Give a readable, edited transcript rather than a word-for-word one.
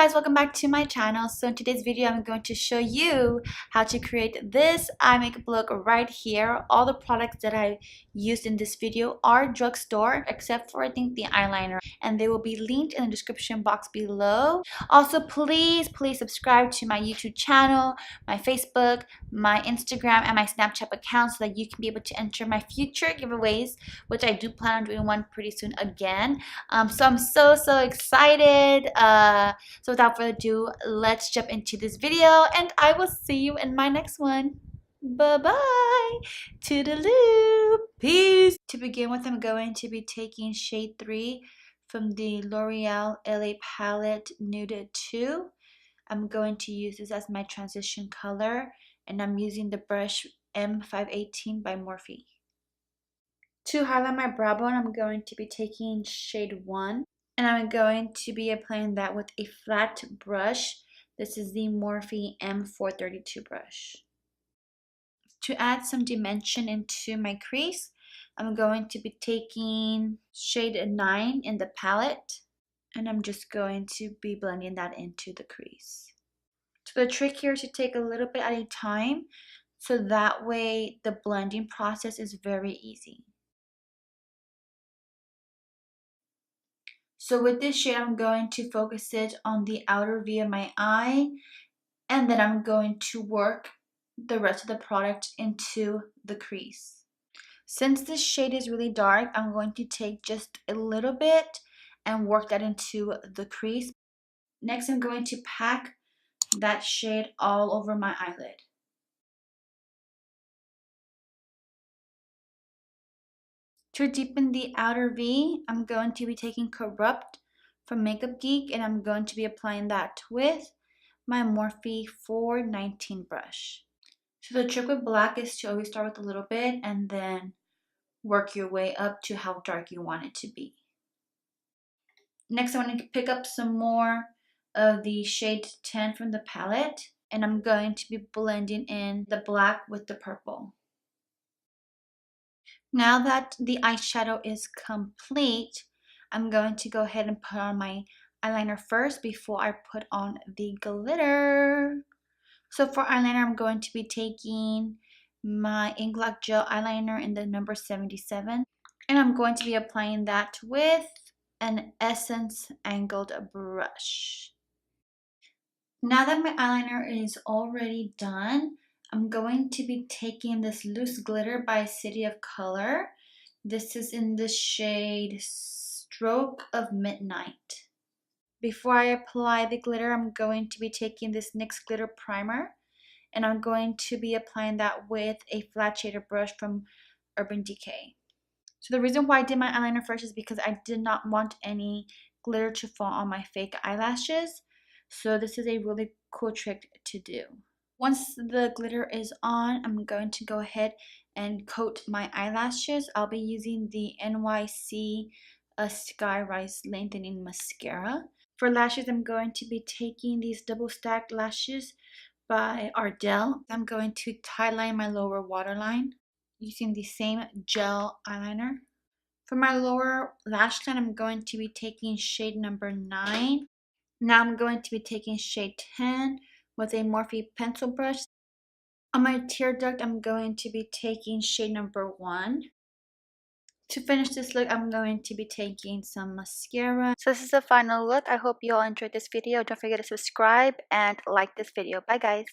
guys, welcome back to my channel. So in today's video I'm going to show you how to create this eye makeup look right here. All the products that I used in this video are drugstore except for I think the eyeliner, and they will be linked in the description box below. Also please subscribe to my YouTube channel, my Facebook, my Instagram, and my Snapchat account so that you can be able to enter my future giveaways, which I do plan on doing one pretty soon again. So I'm so excited. So without further ado, let's jump into this video and I will see you in my next one. Bye bye. Toodaloo. Peace. To begin with, I'm going to be taking shade 3 from the L'Oreal LA palette Nude 2. I'm going to use this as my transition color, and I'm using the brush M518 by Morphe. To highlight my brow bone, I'm going to be taking shade 1. And I'm going to be applying that with a flat brush. This is the Morphe M432 brush. To add some dimension into my crease, I'm going to be taking shade 9 in the palette. And I'm just going to be blending that into the crease. So the trick here is to take a little bit at a time, so that way the blending process is very easy. So with this shade, I'm going to focus it on the outer V of my eye, and then I'm going to work the rest of the product into the crease. Since this shade is really dark, I'm going to take just a little bit and work that into the crease. Next, I'm going to pack that shade all over my eyelid. To deepen the outer V, I'm going to be taking Corrupt from Makeup Geek, and I'm going to be applying that with my Morphe 419 brush. So the trick with black is to always start with a little bit and then work your way up to how dark you want it to be. Next, I want to pick up some more of the shade 10 from the palette, and I'm going to be blending in the black with the purple. Now that the eyeshadow is complete, I'm going to go ahead and put on my eyeliner first before I put on the glitter. So for eyeliner, I'm going to be taking my Inkblock Gel eyeliner in the number 77. And I'm going to be applying that with an Essence angled brush. Now that my eyeliner is already done, I'm going to be taking this loose glitter by City of Color. This is in the shade Stroke of Midnight. Before I apply the glitter, I'm going to be taking this NYX Glitter Primer, and I'm going to be applying that with a flat shader brush from Urban Decay. So the reason why I did my eyeliner first is because I did not want any glitter to fall on my fake eyelashes. So this is a really cool trick to do. Once the glitter is on, I'm going to go ahead and coat my eyelashes. I'll be using the NYC Sky Rise Lengthening Mascara. For lashes, I'm going to be taking these double stacked lashes by Ardell. I'm going to tie line my lower waterline using the same gel eyeliner. For my lower lash line, I'm going to be taking shade number 9. Now I'm going to be taking shade 10 with a Morphe pencil brush. On my tear duct, I'm going to be taking shade number 1. To finish this look, I'm going to be taking some mascara. So this is the final look. I hope you all enjoyed this video. Don't forget to subscribe and like this video. Bye guys.